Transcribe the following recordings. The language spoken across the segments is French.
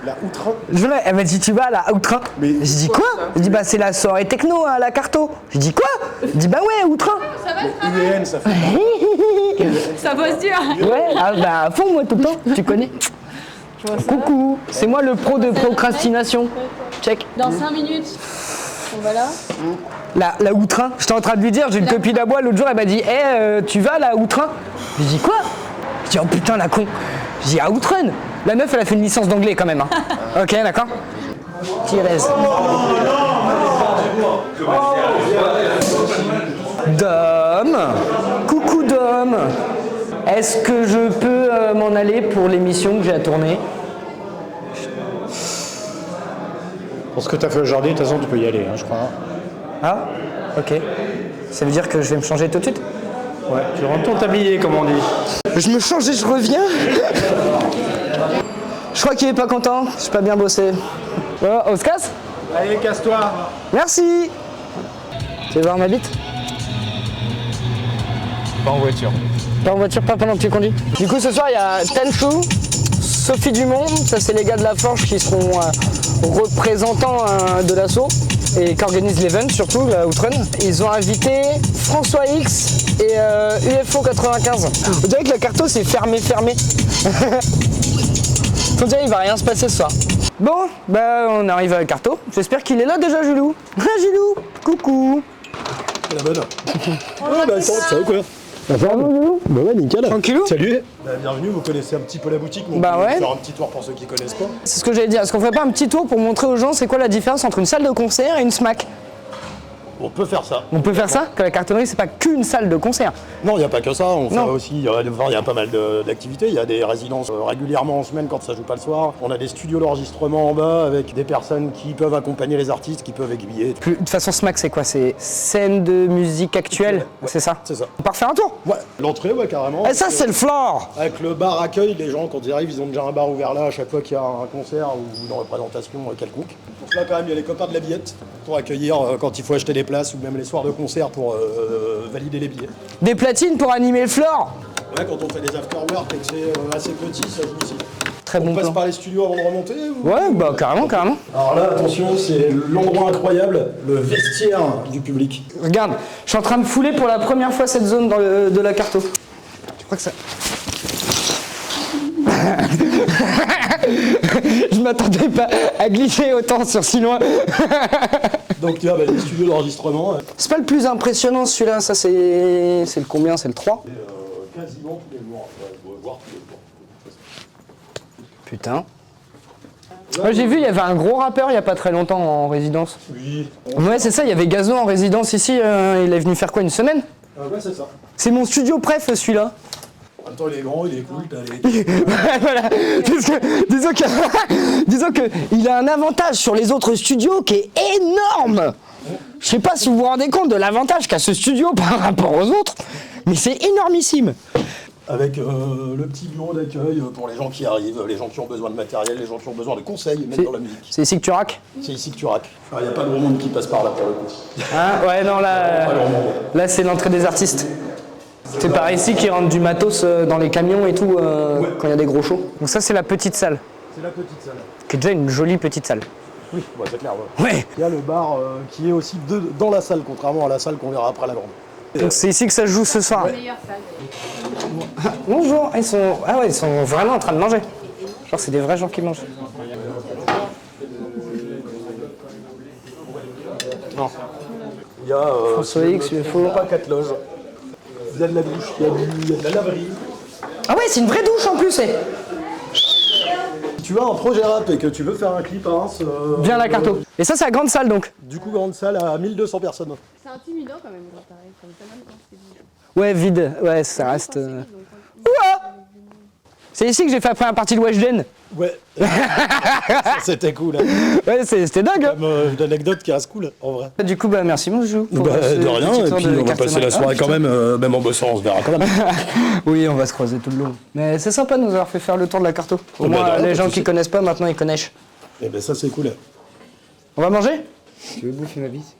La Outrain. Elle m'a dit tu vas à la Outrain. Mais j'ai dit quoi? Je dis bah c'est la soirée techno à la Carto. J'ai dit quoi? Je dis bah ouais Outrain. Ça va, UEN, ça fait. ça bosse dur. Ouais, ah bah à fond moi tout le temps, tu connais. Coucou, c'est moi le pro de procrastination. Check. Dans 5 minutes, on va là. La Outrain, j'étais en train de lui dire, j'ai une copine d'Abois l'autre jour, elle m'a dit tu vas à la Outrain? J'ai dit quoi? Je dis oh putain la con. J'ai dit à Outrun. La meuf elle a fait une licence d'anglais quand même. Hein. Ok d'accord. Thérèse. Dom. Coucou Dom. Est-ce que je peux m'en aller pour l'émission que j'ai à tourner? Pour ce que tu as fait aujourd'hui, de toute façon, tu peux y aller, hein, je crois. Ah, ok. Ça veut dire que je vais me changer tout de suite? Ouais, tu retournes t'habiller, comme on dit. Je me change et je reviens. Je crois qu'il est pas content, j'ai pas bien bossé. Bon, on se casse? Allez, casse-toi. Merci. Tu veux voir ma bite? Pas en voiture. Pas en voiture, pas pendant que tu conduis. Du coup, ce soir, il y a Tenchou, Sophie Dumont, ça c'est les gars de la Forge qui seront représentants de l'assaut et qui organisent l'event, surtout la Outrun. Ils ont invité François X et UFO 95. On dirait que la Carto c'est fermé. On dirait qu'il va rien se passer ce soir. Bon, bah on arrive à la Carto. J'espère qu'il est là déjà, Julou. Julou, coucou. La bonne. Ah bah attends, ça va quoi? Ça va, Julou? Bah ouais, nickel. Tranquillou. Salut. Bah, bienvenue, vous connaissez un petit peu la boutique, mais Bah on peut ouais. faire un petit tour pour ceux qui connaissent pas. C'est ce que j'allais dire. Est-ce qu'on ferait pas un petit tour pour montrer aux gens c'est quoi la différence entre une salle de concert et une SMAC? On peut faire ça. On peut faire ça? Que la cartonnerie, c'est pas qu'une salle de concert. Non, il n'y a pas que ça, on fait Non. aussi, il y a pas mal d'activités, il y a des résidences régulièrement en semaine quand ça joue pas le soir. On a des studios d'enregistrement en bas avec des personnes qui peuvent accompagner les artistes, qui peuvent aiguiller. De toute façon, SMAC, c'est quoi? C'est scène de musique actuelle, Ouais, c'est ça? C'est ça. On part faire un tour? Ouais, l'entrée, ouais, carrément. Et ça, c'est le floor! Avec le bar accueil, les gens, quand ils arrivent, ils ont déjà un bar ouvert là à chaque fois qu'il y a un concert ou une représentation quelconque. Pour cela, quand même, il y a les copains de la billette pour accueillir quand il faut acheter des places ou même les soirs de concert pour valider les billets. Des platines pour animer le floor! Ouais, quand on fait des after-work et que c'est assez petit, ça joue ici. Très bon On passe plan. par les studios avant de remonter ou... Ouais, bah carrément. Alors là, attention, c'est l'endroit incroyable, le vestiaire du public. Regarde, je suis en train de fouler pour la première fois cette zone de la carto. Tu crois que ça... Je m'attendais pas à glisser autant sur si loin. Donc tu as les studios d'enregistrement. C'est pas le plus impressionnant celui-là, ça c'est le combien? C'est le 3? Quasiment tous les jours, voire tous les jours. Putain. Moi j'ai vu, il y avait un gros rappeur il y a pas très longtemps en résidence. Oui. Ouais c'est ça, il y avait Gazo en résidence ici, il est venu faire quoi, une semaine? Ouais, c'est ça. C'est mon studio préf celui-là. En même temps, il est grand, il est cool, t'as les... Ouais, voilà. Parce que, disons que il a un avantage sur les autres studios qui est énorme. Je sais pas si vous vous rendez compte de l'avantage qu'a ce studio par rapport aux autres, mais c'est énormissime. Avec le petit bureau d'accueil pour les gens qui arrivent, les gens qui ont besoin de matériel, les gens qui ont besoin de conseils, même dans la musique. C'est ici que tu raques? C'est ici que tu raques. Il n'y a pas de gros monde qui passe par là pour le coup. Hein? Ouais, non, là c'est l'entrée des artistes. C'est par ici qu'ils rentrent du matos dans les camions et tout quand il y a des gros shows. Donc ça c'est la petite salle, C'est la petite salle. qui est déjà une jolie petite salle. Oui, ouais, c'est clair. Ouais. Ouais. Il y a le bar qui est aussi dans la salle, contrairement à la salle qu'on verra après la grande. Donc c'est ici que ça se joue ce soir. Meilleure salle. Bonjour, ils sont vraiment en train de manger. Genre c'est des vrais gens qui mangent. Non. Il y a François X, UFO. pas 4 loges. Il y a de la douche, il y a de la laverie. Ah ouais, c'est une vraie douche en plus. Si tu as un projet rap et que tu veux faire un clip à Reims, Bien la carto. Et ça c'est la grande salle donc. Du coup, grande salle à 1200 personnes. C'est intimidant quand même, quand t'arrives comme ça, même quand c'est vide. Ouais, vide. Ouais, ça reste. Quand c'est vide, donc, Ouah. C'est ici que j'ai fait après la partie de Weshden. Ouais. Ça, c'était cool. Hein. Ouais, c'était dingue. Hein. Comme une anecdote qui reste cool, en vrai. Du coup, bah merci mon Jou. De rien, et puis on va passer la soirée quand même, même en bossant, on se verra quand même. Oui, on va se croiser tout le long. Mais c'est sympa de nous avoir fait faire le tour de la carto. Au Oh, moins, bah, de rien, les pas gens de qui souci. connaissent pas, maintenant ils connaissent. Et ben ça, c'est cool. On va manger? Tu veux bouffer ma bise?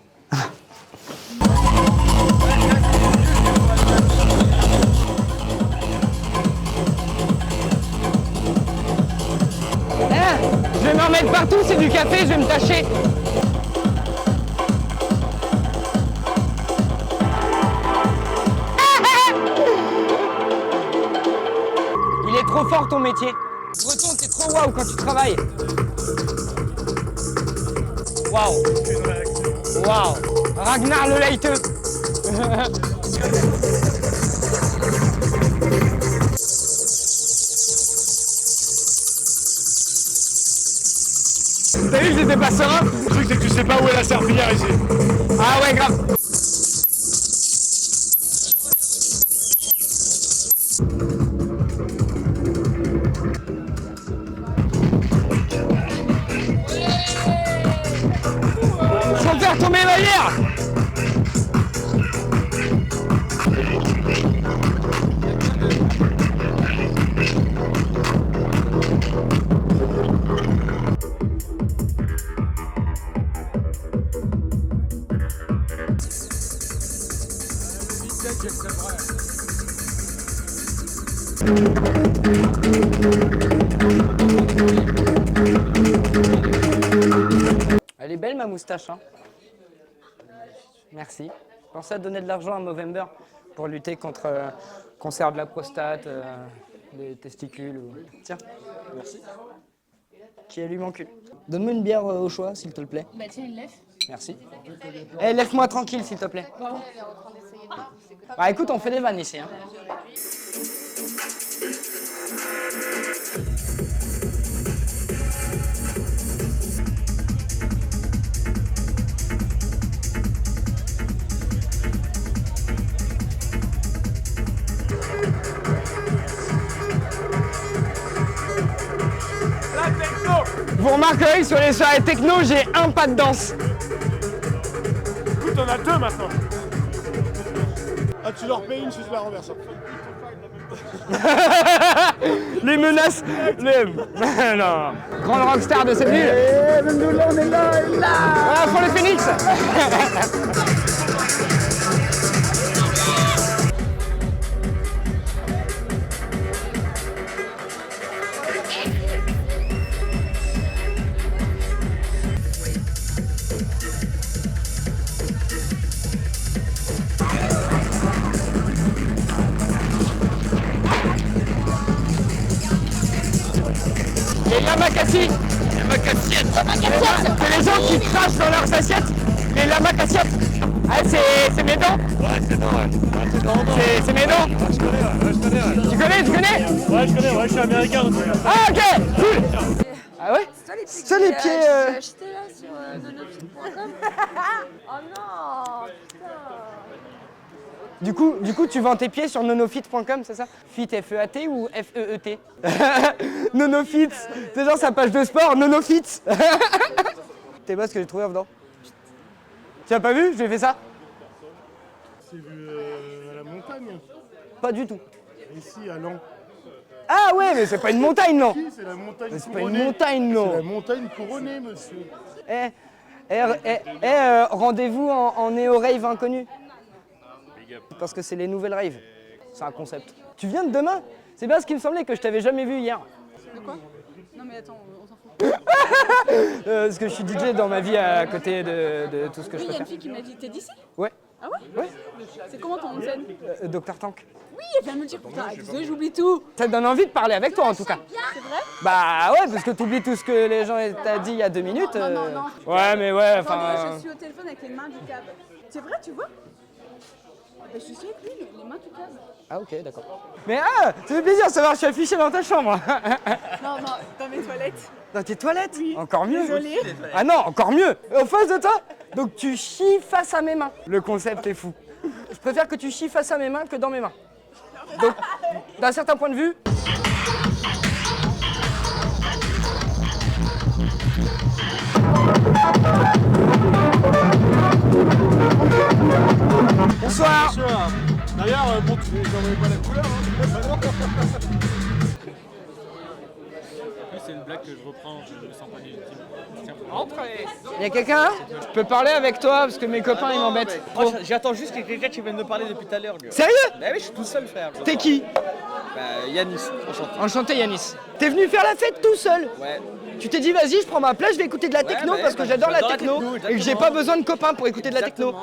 Je vais m'en mettre partout, c'est du café, je vais me tâcher. Il est trop fort ton métier. Breton, t'es trop waouh quand tu travailles. Waouh. Waouh. Ragnar le Leiteux. T'as vu, j'étais pas serein. Le truc, c'est que tu sais pas où est la serpillière ici. Ah ouais, grave. Sans faire tomber ma bière. Elle est belle ma moustache, hein. Merci. Pensez à donner de l'argent à Movember pour lutter contre cancer de la prostate, des testicules. Tiens. Merci. Qui allume mon cul. Donne-moi une bière au choix, s'il te plaît. Bah tiens, il lève. Merci. Eh, laisse-moi tranquille, s'il te plaît. Bah écoute, on fait des vannes ici, hein. Vous remarquerez que sur les soirées techno, j'ai un pas de danse. Écoute, on a deux maintenant. Ah, tu leur payes une si je la renverse. Les menaces. Non. Grand rockstar de cette ville. On est là. Ah, pour le Phoenix. Les yamakasi. C'est les gens qui crachent dans leurs assiettes. Les yamakasi. Ah, c'est mes dents. Ouais, c'est dents, ouais. C'est mes dents. Ouais, je connais, ouais. Tu connais Ouais, je connais, ouais, je suis américain. Donc, Ah, ok, cool. Ah ouais? Ça, les pieds. J'ai acheté là sur nonofit.com. Oh non, putain. Du coup, tu vends tes pieds sur nonofit.com, c'est ça? Fit F-E-A-T ou F-E-E-T? Nonofit, c'est genre sa page de sport, Nonofit. T'es pas ce que j'ai trouvé en venant? Tu as pas vu? J'ai fait ça? c'est vu à la montagne. Pas du tout. Ici, à Lens. Ah ouais, mais c'est pas une montagne, non? C'est la montagne C'est pas couronnée. une montagne, non? C'est la montagne couronnée, monsieur. Rendez-vous en néo-rave inconnu. Parce que c'est les nouvelles raves. C'est un concept. Tu viens de demain? C'est bien ce qui me semblait que je t'avais jamais vu hier. De quoi? Non mais attends, on s'en fout. Parce que je suis DJ dans ma vie à côté de tout ce que je Oui, peux il y a faire. une fille qui m'a dit, t'es d'ici? Ouais. Ah ouais? Ouais. C'est comment ton scène? Dr Tank. Oui, elle vient de me le dire, putain, désolé, j'oublie tout. Ça te donne envie de parler avec toi en tout cas. C'est vrai? Bah ouais, parce que t'oublies tout ce que les gens t'ont dit il y a 2 minutes. Non. Ouais, mais ouais, Attendez, enfin. je suis au téléphone avec les mains du câble. C'est vrai, tu vois? Je suis avec lui, les mains du câble. Ah ok, d'accord. Mais ah, ça fait plaisir de savoir que je suis affiché dans ta chambre. Non, dans mes toilettes. Dans tes toilettes? Oui. Encore mieux. Désolée. Ah non, encore mieux. En face de toi. Donc tu chies face à mes mains. Le concept est fou. Je préfère que tu chies face à mes mains que dans mes mains. Donc, d'un certain point de vue. Bonsoir. D'ailleurs, bon, tu n'en avais pas la couleur, hein. C'est une blague que je reprends, je me sens pas légitime. Tiens, Il y a quelqu'un là? Je peux parler avec toi parce que mes copains ils m'embêtent. Moi, j'attends juste qu'il y ait quelqu'un qui vienne me parler depuis tout à l'heure. Sérieux? Bah oui, je suis tout seul, frère. T'es qui? Bah, Yanis, enchanté. Enchanté Yanis. T'es venu faire la fête tout seul? Ouais. Tu t'es dit, vas-y, je prends ma place, je vais écouter de la techno parce que j'adore la techno et que j'ai pas besoin de copains pour écouter de la techno.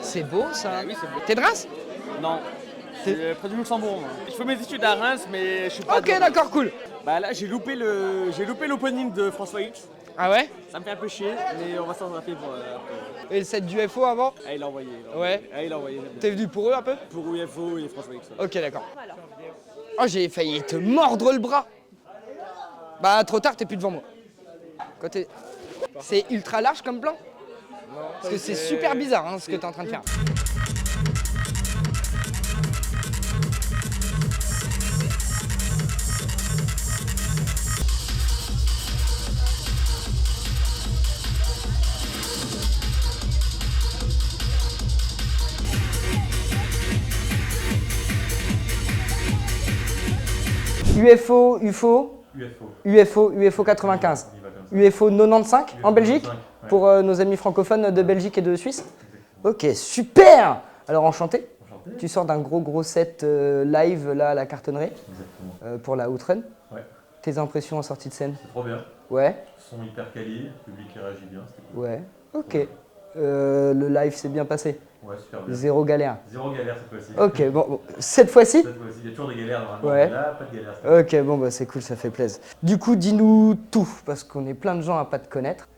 C'est beau ça. Oui, c'est beau. T'es de Reims? Non. C'est près du Luxembourg. Moi. Je fais mes études à Reims, mais je suis pas. Ok, d'accord, cool. Bah là, j'ai loupé l'opening de François X. Ah ouais? Ça me fait un peu chier, mais on va s'en rappeler pour après. Et le set du FO avant? Ah, il a envoyé. Ouais. Ah, il a envoyé. T'es venu pour eux un peu? Pour UFO et François X. Ok, d'accord. Oh, j'ai failli te mordre le bras. Bah, trop tard, t'es plus devant moi. C'est ultra large comme plan? Parce que c'est super bizarre hein, ce que t'es en train de faire. UFO 95. UFO 95 en Belgique pour nos amis francophones de Belgique et de Suisse. Ok, super. Alors enchanté. Tu sors d'un gros set live là à la cartonnerie pour la Outrun. Ouais. Tes impressions en sortie de scène? C'est trop bien. Ouais. Son hyper quali, le public qui réagit bien. Cool. Ouais. Ok. Le live s'est bien passé. Ouais, super bien. Zéro galère. Zéro galère cette fois-ci. Ok, bon, cette fois-ci? Cette fois-ci, il y a toujours des galères normalement. Ouais. Là, pas de galère. Ok, bon, bah c'est cool, ça fait plaisir. Du coup, dis-nous tout, parce qu'on est plein de gens à pas te connaître.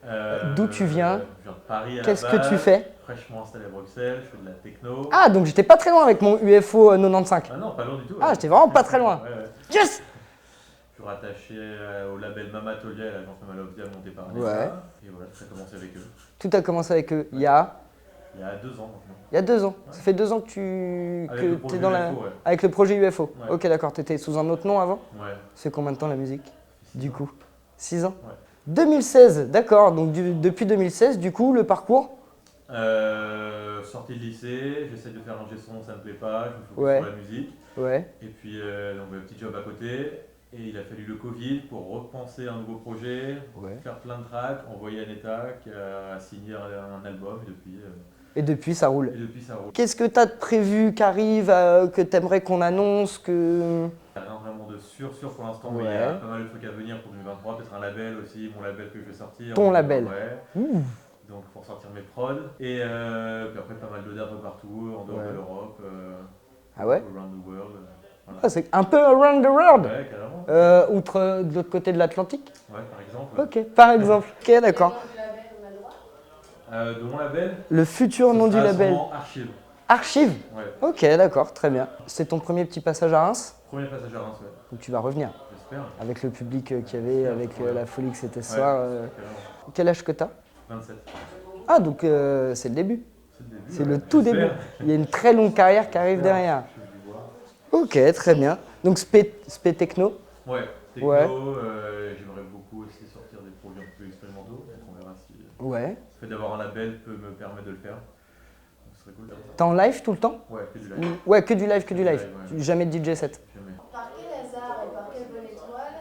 D'où tu viens? Je viens de Paris à Qu'est-ce la que base, tu fais? Fraîchement installé à Bruxelles, je fais de la techno. Ah, donc j'étais pas très loin avec mon UFO 95. Ah non, pas loin du tout. Ah, j'étais vraiment pas très loin. Ouais, ouais. Yes! Je suis rattaché au label Mamatolia et à l'agence Mamalopdia montée par Ouais. Nessa. Et voilà, ça a commencé avec eux. Tout a commencé avec eux il y a 2 ans maintenant. Il y a 2 ans. Ça fait 2 ans que Avec le tu es projet dans la. UFO, ouais. Avec le projet UFO. Ouais. Ok, d'accord. Tu étais sous un autre nom avant? Ouais. C'est combien de temps la musique? Du coup 6 ans? Ouais. 2016, d'accord. Donc depuis 2016, du coup, le parcours? Sortie de lycée, j'essaie de faire un son, ça me plaît pas, je me focus Ouais. sur la musique. Ouais. Et puis, donc, un petit job à côté. Et il a fallu le Covid pour repenser un nouveau projet, Ouais. faire plein de tracks, envoyer à Netta qui a signé un album. Et depuis, ça roule. Et depuis, ça roule. Qu'est-ce que tu as de prévu qui arrive, que tu aimerais qu'on annonce que... Il n'y a rien vraiment de sûr pour l'instant, Ouais. mais il y a pas mal de trucs à venir pour 2023. Peut-être un label aussi, mon label que je vais sortir. Ton label. Ouais. Ouh. Donc pour sortir mes prods. Et puis après, pas mal de dates partout, en dehors Ouais. de l'Europe, Ah ouais? around the world. Voilà. Ah, c'est un peu around the world. Ouais, carrément. Outre de l'autre côté de l'Atlantique. Ouais, par exemple. Ok, par exemple. Ok, d'accord. De mon label. Le futur nom ce du sera label. sûrement Archive. Archive. Ouais. Ok, d'accord, très bien. C'est ton premier petit passage à Reims. Premier passage à Reims, ouais. Donc tu vas revenir J'espère. avec le public qu'il y avait, avec la folie que c'était ce Ouais, soir. carrément. Quel âge que t'as? 27. Ah, donc c'est le début. C'est le début. C'est ouais. le tout début. J'espère. Il y a une très longue carrière qui arrive derrière. Je vais voir. Ok, très bien. Donc spé techno. Ouais, techno, Ouais. j'aimerais beaucoup aussi sortir des projets un peu expérimentaux. Donc on verra si Ouais. le fait d'avoir un label peut me permettre de le faire. Donc ce serait cool. T'es en live tout le temps? Ouais, que du live. Ouais, que du live, que du live. Ouais. Jamais de DJ set. Jamais. Par quel hasard et par quelle bonne étoile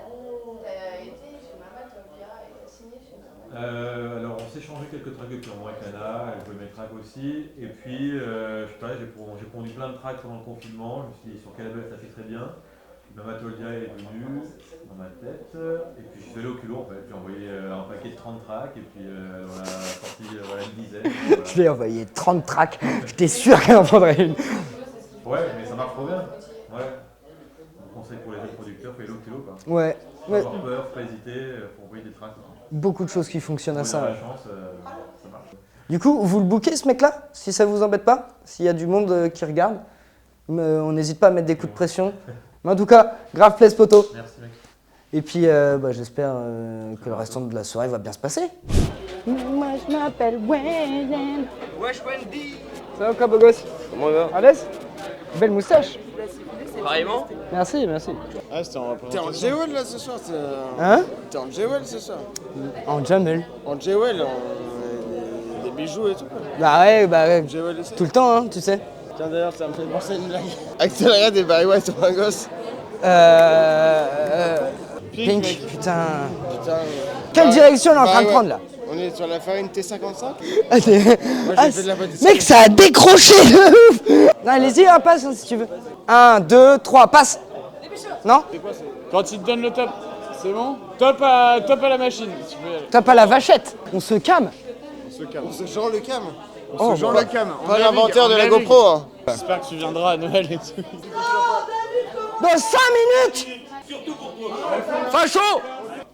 t'as été chez Mamatolia et t'as signé chez Mamatolia? Alors on s'est changé quelques tracks depuis moi avec Anna, elle jouait mes tracks aussi. Et puis, je sais pas, j'ai produit plein de tracks pendant le confinement. Je me suis dit sur quel label ça fait très bien. Mamatolia est venu dans ma tête. Et puis je suis allé au culot en fait. J'ai envoyé un paquet de 30 tracks et puis on a sorti voilà, une dizaine. Voilà. Je lui ai envoyé 30 tracks. J'étais sûr qu'elle en prendrait une. Ouais, mais ça marche trop bien. Ouais. Mon conseil pour les jeunes producteurs, faut aller au culot quoi. Ouais. Faut Ouais. avoir peur, faut pas hésiter, faut envoyer des tracks. Beaucoup de choses qui fonctionnent à Faut avoir ça. la chance, ça marche. Du coup, vous le bookez ce mec-là? Si ça vous embête pas? S'il y a du monde qui regarde, on n'hésite pas à mettre des coups de pression. Mais en tout cas, grave place poteau. Merci mec. Et puis, j'espère que le restant de la soirée va bien se passer. Moi, je m'appelle Wayne. Wesh Wendy. Ça va quoi, beau gosse? Comment va? À l'aise? Belle moustache. Pareillement. Merci, merci. Ah, t'es en J-Well là ce soir Hein? T'es en J-Well ce soir En Jamel. En J-Well, des bijoux et tout. Bah ouais, J-Well aussi. tout le temps, hein, tu sais. Tiens d'ailleurs, ça me fait penser à une blague. Accélérate et Barry White sur un gosse. Pink, mec. putain. Putain. Quelle direction on est en train Barry de White. prendre là? On est sur la farine T55. Ah, j'ai fait de la pâtisserie. mec, ça a décroché de ouf! Non, allez-y, passe hein, si tu veux. 1, 2, 3, passe! Non? Quand il te donne le top, C'est bon? Top à la machine. Tu peux y aller. Top à la vachette. On se calme. On se genre le cam. On se genre le cam. Pas l'inventeur de la GoPro. Hein. J'espère que tu viendras à Noël et tout. Dans 5 minutes. Facho.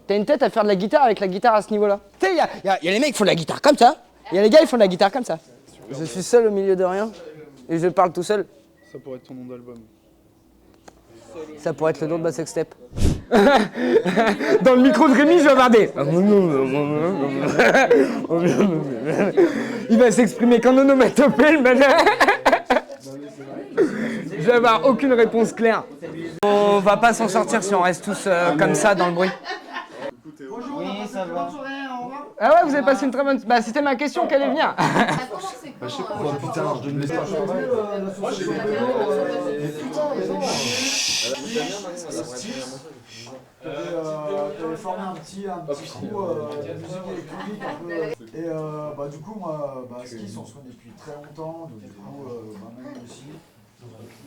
T'as une tête à faire de la guitare avec la guitare à ce niveau-là. Tu sais, y a les mecs qui font de la guitare comme ça. Il y a les gars qui font de la guitare comme ça. Je suis seul au milieu de rien. Et je parle tout seul. Ça pourrait être ton nom d'album. Ça pourrait être le nom de ma sextape. Dans le micro de Rémi, je vais regarder. Il va s'exprimer qu'en onomatopée, le mec. Je vais avoir aucune réponse claire. On va pas s'en sortir si on reste tous comme ça dans le bruit. Oui, ça va. Ah ouais, vous avez passé une très bonne... Bah c'était ma question, qu'elle allait venir. Je sais pas. Putain, je donne l'espace. T'avais formé un petit crew de musique électronique un peu. Et bah, du coup, moi, Skis, on se connaît depuis très longtemps, donc du coup, moi-même aussi.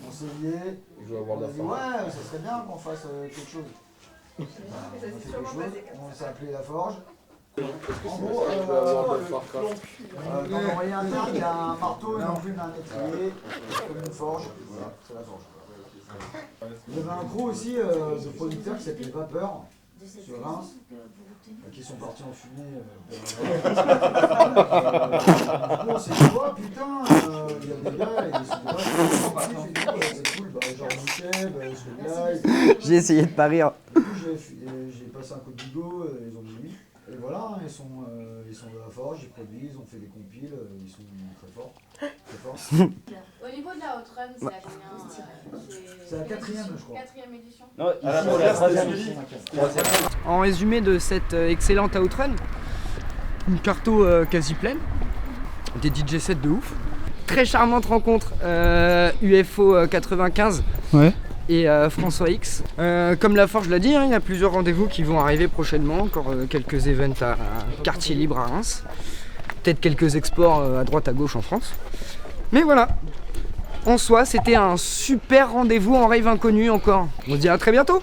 On s'est liés. On a dit, ouais, ça serait bien qu'on fasse quelque chose. On a fait quelque chose, on s'est appelé La Forge. En gros, dans l'oreiller interne, il y a un marteau, une enclume, un étrier, comme une forge. Voilà, c'est La Forge. Il y avait un gros aussi de producteurs qui s'appelait Vapeur, sur Reims, qui sont partis en fumée. On s'est dit, oh putain, il y a des gars, ils sont là, c'est cool, genre Michel, Soleil. J'ai essayé de pas rire. Du coup, j'ai passé un coup de bigot, ils ont dit oui. Et voilà, ils sont de La Forge, ils produisent, ils ont fait des compiles, ils sont très forts. Très forts. Au niveau de la Outrun, c'est à combien? C'est la 4e, je crois. 4e édition. Non, ici, En résumé de cette excellente outrun, une carto quasi pleine, des DJ sets de ouf, très charmante rencontre UFO 95 et François X. Comme La Forge l'a dit, il y a plusieurs rendez-vous qui vont arriver prochainement, encore quelques events à Quartier Libre à Reims, peut-être quelques exports à droite à gauche en France. Mais voilà, en soi c'était un super rendez-vous en rave inconnu encore. On se dit à très bientôt.